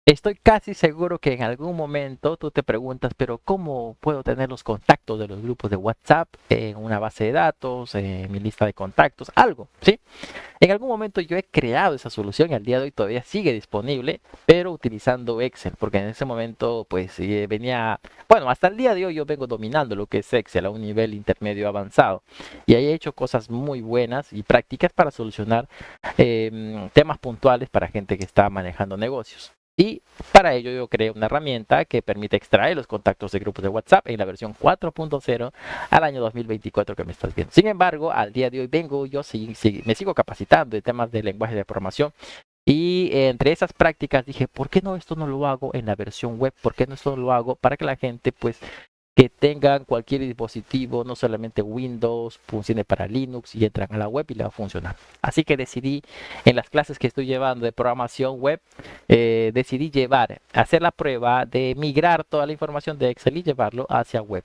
Estoy casi seguro que en algún momento tú te preguntas, pero ¿cómo puedo tener los contactos de los grupos de WhatsApp en una base de datos, en mi lista de contactos, algo, ¿sí? En algún momento yo he creado esa solución y al día de hoy todavía sigue disponible, pero utilizando Excel, porque en ese momento pues venía, bueno, hasta el día de hoy yo vengo dominando lo que es Excel a un nivel intermedio avanzado y ahí he hecho cosas muy buenas y prácticas para solucionar temas puntuales para gente que está manejando negocios. Y para ello yo creé una herramienta que permite extraer los contactos de grupos de WhatsApp en la versión 4.0 al año 2024 que me estás viendo. Sin embargo, al día de hoy me sigo capacitando en temas de lenguaje de programación y entre esas prácticas dije, ¿por qué no esto no lo hago en la versión web? ¿Por qué no esto lo hago para que la gente pues que tengan cualquier dispositivo, no solamente Windows, funcione para Linux y entran a la web y le va a funcionar? Así que decidí en las clases que estoy llevando de programación web, decidí hacer la prueba de migrar toda la información de Excel y llevarlo hacia web.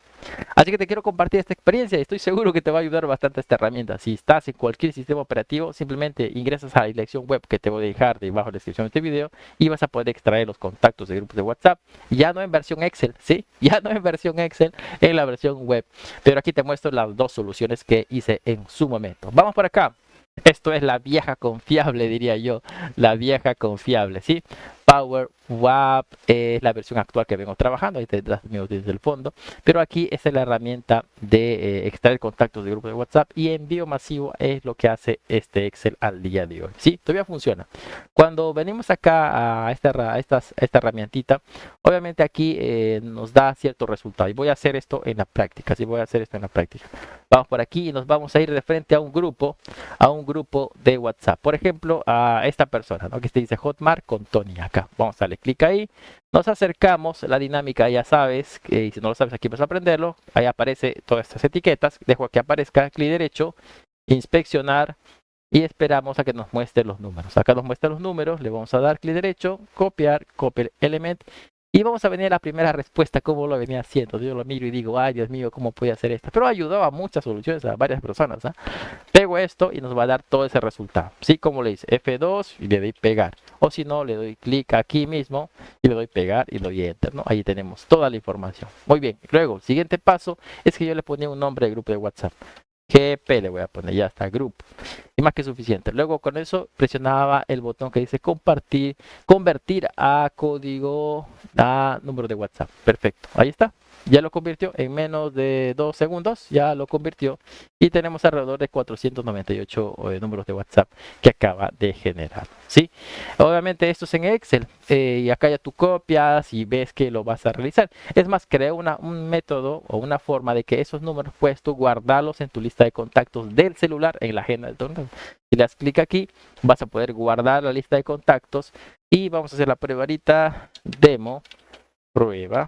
Así que te quiero compartir esta experiencia y estoy seguro que te va a ayudar bastante esta herramienta. Si estás en cualquier sistema operativo, simplemente ingresas a la dirección web que te voy a dejar debajo de la descripción de este video y vas a poder extraer los contactos de grupos de WhatsApp, ya no en versión Excel, ¿sí? Ya no en versión Excel, en la versión web. Pero aquí te muestro las dos soluciones que hice en su momento. Vamos por acá. Esto es la vieja confiable, diría yo. La vieja confiable, ¿sí? Power WAP es la versión actual que vengo trabajando. Ahí detrás mío desde el fondo. Pero aquí esta es la herramienta de extraer contactos de grupos de WhatsApp y envío masivo es lo que hace este Excel al día de hoy. Sí, todavía funciona. Cuando venimos acá a esta herramientita, obviamente aquí nos da cierto resultado. Y voy a hacer esto en la práctica. Sí, voy a hacer esto en la práctica. Vamos por aquí y nos vamos a ir de frente a un grupo de WhatsApp. Por ejemplo, a esta persona, ¿no? Que se dice Hotmart con Tony acá. Vamos a darle clic ahí. Nos acercamos, la dinámica ya sabes, y si no lo sabes aquí vas a aprenderlo. Ahí aparece todas estas etiquetas. Dejo que aparezca, clic derecho, inspeccionar y esperamos a que nos muestre los números. Acá nos muestra los números, le vamos a dar clic derecho, copiar, copiar element y vamos a venir a la primera respuesta, como lo venía haciendo. Yo lo miro y digo, ay Dios mío, ¿cómo puede hacer esto? Pero ayudó a muchas soluciones, a varias personas. ¿Eh? Pego esto y nos va a dar todo ese resultado. Sí, como le dice, F2 y le doy pegar. O si no, le doy clic aquí mismo y le doy pegar y le doy enter, ¿no? Ahí tenemos toda la información. Muy bien. Luego, el siguiente paso es que yo le ponía un nombre de grupo de WhatsApp. GP le voy a poner, ya está, grupo. Y más que suficiente. Luego con eso presionaba el botón que dice compartir, convertir a código, a número de WhatsApp. Perfecto, ahí está. Ya lo convirtió en menos de 2 segundos, ya lo convirtió y tenemos alrededor de 498 números de WhatsApp que acaba de generar, ¿sí? Obviamente esto es en Excel y acá ya tú copias y ves que lo vas a realizar. Es más, crea un método o una forma de que esos números puedes tú guardarlos en tu lista de contactos del celular en la agenda de tu. Si le das clic aquí, vas a poder guardar la lista de contactos y vamos a hacer la prueba ahorita, demo, prueba.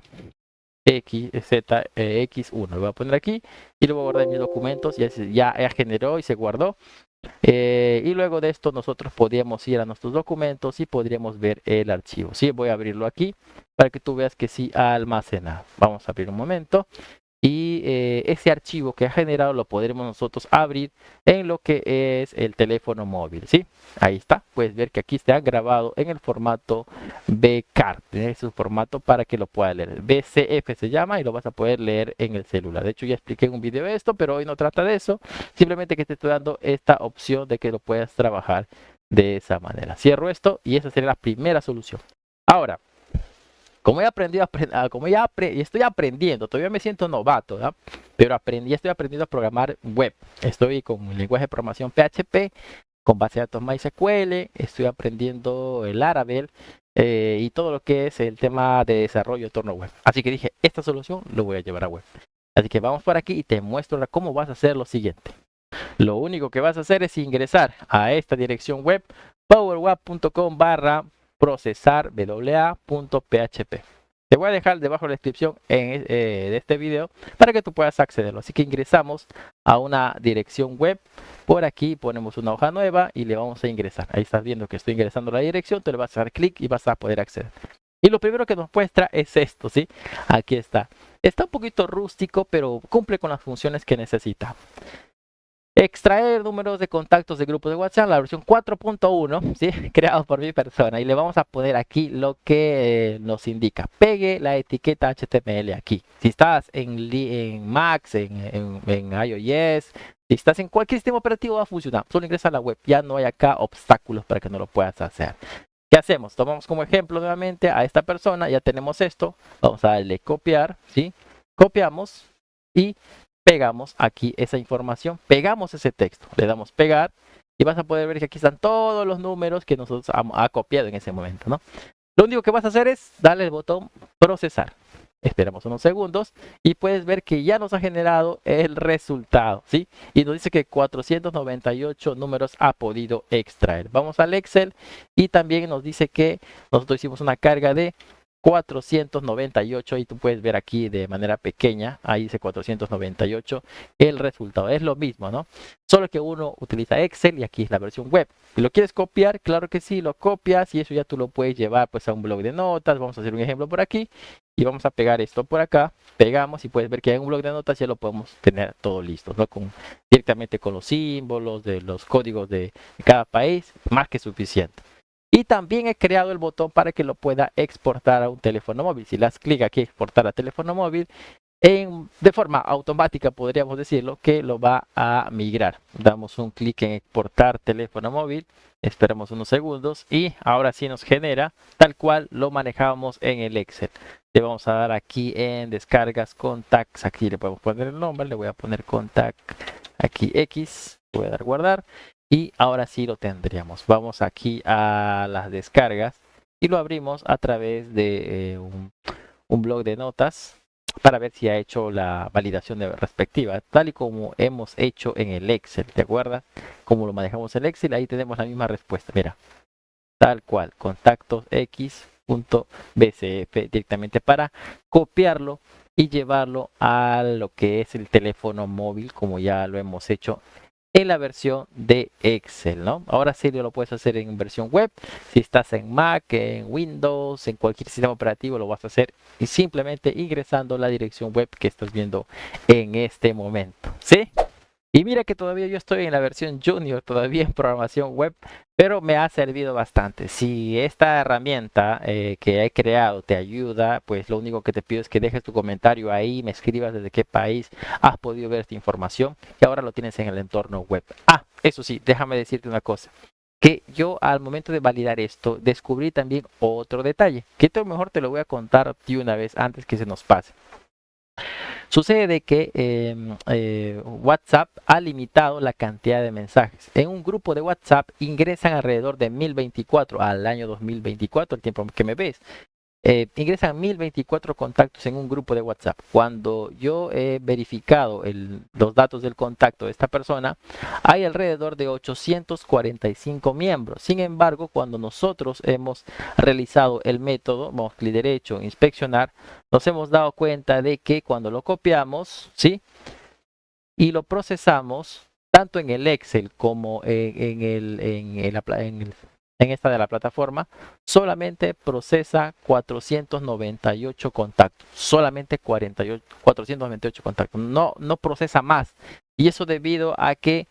X1, lo voy a poner aquí y lo voy a guardar en mis documentos, ya generó y se guardó. Y luego de esto nosotros podríamos ir a nuestros documentos y podríamos ver el archivo. Sí, voy a abrirlo aquí para que tú veas que sí ha almacenado. Vamos a abrir un momento y ese archivo que ha generado lo podremos nosotros abrir en lo que es el teléfono móvil, ¿sí? Ahí está, puedes ver que aquí está grabado en el formato BCAR, tiene su formato para que lo puedas leer. BCF se llama y lo vas a poder leer en el celular. De hecho ya expliqué en un video esto, pero hoy no trata de eso, simplemente que te estoy dando esta opción de que lo puedas trabajar de esa manera. Cierro esto y esa sería la primera solución. Ahora, como he aprendido, estoy aprendiendo, todavía me siento novato, ¿no? Pero estoy aprendiendo a programar web. Estoy con el lenguaje de programación PHP, con base de datos MySQL, estoy aprendiendo el Laravel y todo lo que es el tema de desarrollo de entorno web. Así que dije, esta solución lo voy a llevar a web. Así que vamos por aquí y te muestro cómo vas a hacer lo siguiente. Lo único que vas a hacer es ingresar a esta dirección web powerwap.com/procesarwa.php. Te voy a dejar debajo de la descripción de este video para que tú puedas accederlo. Así que ingresamos a una dirección web. Por aquí ponemos una hoja nueva y le vamos a ingresar. Ahí estás viendo que estoy ingresando la dirección. Te le vas a dar clic y vas a poder acceder. Y lo primero que nos muestra es esto, ¿sí? Aquí está. Está un poquito rústico, pero cumple con las funciones que necesita. Extraer números de contactos de grupos de WhatsApp, la versión 4.1, ¿sí? Creado por mi persona. Y le vamos a poner aquí lo que nos indica. Pegue la etiqueta HTML aquí. Si estás en Mac, en iOS, si estás en cualquier sistema operativo va a funcionar. Solo ingresa a la web. Ya no hay acá obstáculos para que no lo puedas hacer. ¿Qué hacemos? Tomamos como ejemplo nuevamente a esta persona. Ya tenemos esto. Vamos a darle copiar, ¿sí? Copiamos y pegamos aquí esa información, pegamos ese texto, le damos pegar y vas a poder ver que aquí están todos los números que nosotros ha copiado en ese momento, ¿no? Lo único que vas a hacer es darle el botón procesar. Esperamos unos segundos y puedes ver que ya nos ha generado el resultado, ¿sí? Y nos dice que 498 números ha podido extraer. Vamos al Excel y también nos dice que nosotros hicimos una carga de 498 y tú puedes ver aquí de manera pequeña, ahí dice 498, el resultado es lo mismo, ¿no? Solo que uno utiliza Excel y aquí es la versión web. Si lo quieres copiar, claro que sí, lo copias y eso ya tú lo puedes llevar pues a un blog de notas. Vamos a hacer un ejemplo por aquí y vamos a pegar esto por acá, pegamos y puedes ver que en un blog de notas ya lo podemos tener todo listo, ¿no? Directamente con los símbolos de los códigos de cada país, más que suficiente. Y también he creado el botón para que lo pueda exportar a un teléfono móvil. Si le das clic aquí, exportar a teléfono móvil, de forma automática podríamos decirlo que lo va a migrar. Damos un clic en exportar teléfono móvil, esperamos unos segundos y ahora sí nos genera tal cual lo manejábamos en el Excel. Le vamos a dar aquí en descargas contacts, aquí le podemos poner el nombre, le voy a poner contact aquí X, voy a dar guardar. Y ahora sí lo tendríamos. Vamos aquí a las descargas y lo abrimos a través de un blog de notas para ver si ha hecho la validación respectiva, tal y como hemos hecho en el Excel. ¿Te acuerdas? Como lo manejamos en el Excel, ahí tenemos la misma respuesta. Mira, tal cual, contactos x.bcf directamente para copiarlo y llevarlo a lo que es el teléfono móvil, como ya lo hemos hecho en la versión de Excel, ¿no? Ahora sí lo puedes hacer en versión web. Si estás en Mac, en Windows, en cualquier sistema operativo lo vas a hacer y simplemente ingresando la dirección web que estás viendo en este momento, ¿sí? Y mira que todavía yo estoy en la versión junior, todavía en programación web, pero me ha servido bastante. Si esta herramienta que he creado te ayuda, pues lo único que te pido es que dejes tu comentario ahí, me escribas desde qué país has podido ver esta información y ahora lo tienes en el entorno web. Ah, eso sí, déjame decirte una cosa. Que yo al momento de validar esto descubrí también otro detalle, que esto mejor te lo voy a contar de una vez antes que se nos pase. Sucede de que WhatsApp ha limitado la cantidad de mensajes. En un grupo de WhatsApp ingresan alrededor de 1024 al año 2024, el tiempo que me ves. Ingresan 1024 contactos en un grupo de WhatsApp. Cuando yo he verificado los datos del contacto de esta persona, hay alrededor de 845 miembros. Sin embargo, cuando nosotros hemos realizado el método, vamos clic derecho, inspeccionar, nos hemos dado cuenta de que cuando lo copiamos, ¿sí? Y lo procesamos, tanto en el Excel como en esta de la plataforma, solamente procesa 498 contactos. Solamente 498 contactos. No procesa más. Y eso debido a que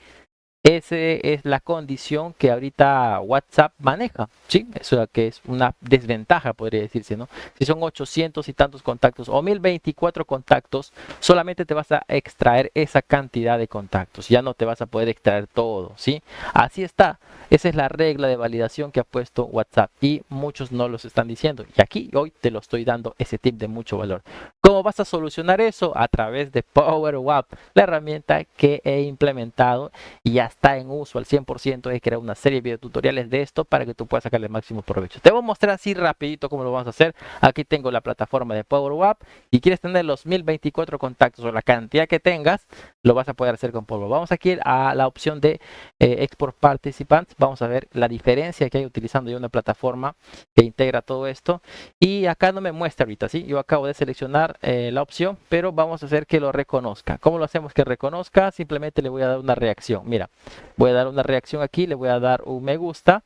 esa es la condición que ahorita WhatsApp maneja, ¿sí? Eso que es una desventaja, podría decirse, ¿no? Si son 800 y tantos contactos o 1024 contactos, solamente te vas a extraer esa cantidad de contactos, ya no te vas a poder extraer todo, ¿sí? Así está, esa es la regla de validación que ha puesto WhatsApp y muchos no los están diciendo. Y aquí hoy te lo estoy dando ese tip de mucho valor. ¿Cómo vas a solucionar eso? A través de PowerWap, la herramienta que he implementado y ya está en uso al 100%. He creado una serie de videotutoriales de esto para que tú puedas sacarle el máximo provecho. Te voy a mostrar así rapidito cómo lo vamos a hacer. Aquí tengo la plataforma de PowerWap y quieres tener los 1024 contactos o la cantidad que tengas, lo vas a poder hacer con PowerWap. Vamos aquí a la opción de Export Participants. Vamos a ver la diferencia que hay utilizando ya una plataforma que integra todo esto. Y acá no me muestra ahorita, ¿sí? Yo acabo de seleccionar la opción, pero vamos a hacer que lo reconozca. ¿Cómo lo hacemos que reconozca? Simplemente le voy a dar una reacción. Mira, voy a dar una reacción aquí, le voy a dar un me gusta.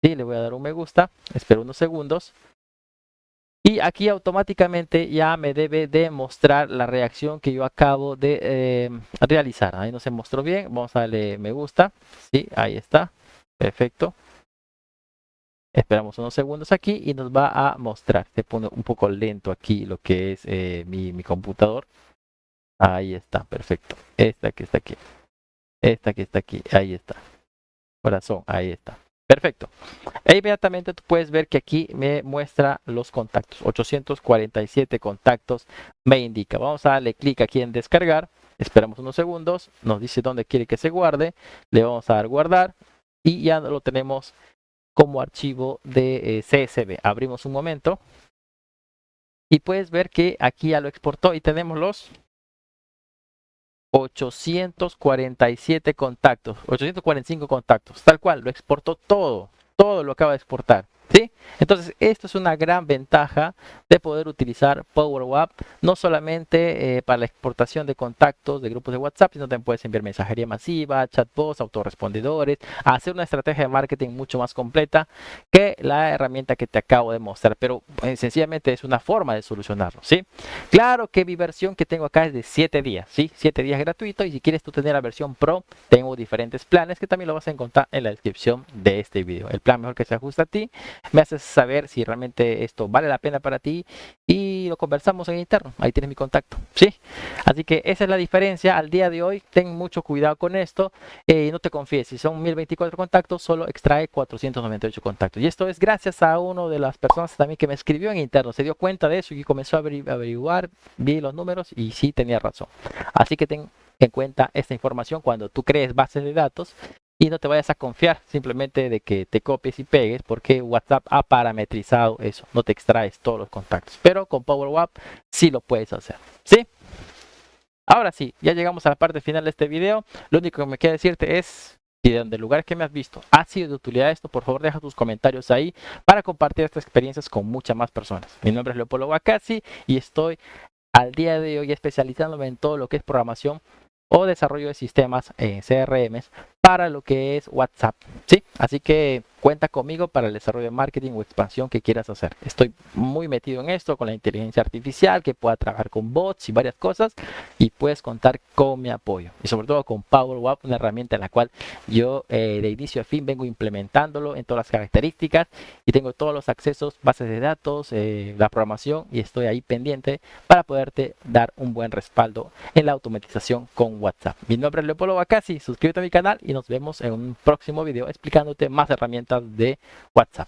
Sí, le voy a dar un me gusta. Espero unos segundos. Y aquí automáticamente ya me debe de mostrar la reacción que yo acabo de realizar. Ahí no se mostró bien. Vamos a darle me gusta. Sí, ahí está. Perfecto. Esperamos unos segundos aquí y nos va a mostrar. Se pone un poco lento aquí lo que es mi computador. Ahí está, perfecto. Esta que está aquí. Esta que está aquí. Ahí está. Corazón, ahí está. Perfecto. E inmediatamente tú puedes ver que aquí me muestra los contactos. 847 contactos me indica. Vamos a darle clic aquí en descargar. Esperamos unos segundos. Nos dice dónde quiere que se guarde. Le vamos a dar guardar. Y ya lo tenemos como archivo de CSV. Abrimos un momento. Y puedes ver que aquí ya lo exportó y tenemos los 847 contactos, 845 contactos, tal cual, lo exportó todo lo acaba de exportar, ¿sí? Entonces, esto es una gran ventaja de poder utilizar Power Up, no solamente para la exportación de contactos de grupos de WhatsApp, sino también puedes enviar mensajería masiva, chatbots, autorrespondedores, hacer una estrategia de marketing mucho más completa que la herramienta que te acabo de mostrar, pero sencillamente es una forma de solucionarlo, ¿sí? Claro que mi versión que tengo acá es de 7 días, ¿sí? 7 días gratuito y si quieres tú tener la versión Pro, tengo diferentes planes que también lo vas a encontrar en la descripción de este video. El plan mejor que se ajusta a ti, me haces saber si realmente esto vale la pena para ti y lo conversamos en interno. Ahí tienes mi contacto, ¿sí? Así que esa es la diferencia al día de hoy. Ten mucho cuidado con esto y no te confíes. Si son 1024 contactos, solo extrae 498 contactos. Y esto es gracias a uno de las personas también que me escribió en interno. Se dio cuenta de eso y comenzó a averiguar, vi los números y sí tenía razón. Así que ten en cuenta esta información cuando tú crees bases de datos y no te vayas a confiar simplemente de que te copies y pegues porque WhatsApp ha parametrizado eso, no te extraes todos los contactos, pero con PowerUp sí lo puedes hacer, ¿sí? Ahora sí, ya llegamos a la parte final de este video, lo único que me queda decirte es si del lugar que me has visto ha sido de utilidad esto, por favor deja tus comentarios ahí para compartir estas experiencias con muchas más personas. Mi nombre es Leopoldo Guacazzi y estoy al día de hoy especializándome en todo lo que es programación o desarrollo de sistemas en CRMs para lo que es WhatsApp, ¿sí? Así que cuenta conmigo para el desarrollo de marketing o expansión que quieras hacer. Estoy muy metido en esto con la inteligencia artificial, que pueda trabajar con bots y varias cosas y puedes contar con mi apoyo y sobre todo con PowerUp, una herramienta en la cual yo de inicio a fin vengo implementándolo en todas las características y tengo todos los accesos, bases de datos, la programación y estoy ahí pendiente para poderte dar un buen respaldo en la automatización con WhatsApp. Mi nombre es Leopoldo Bacassi, suscríbete a mi canal y nos vemos en un próximo video explicándote más herramientas de WhatsApp.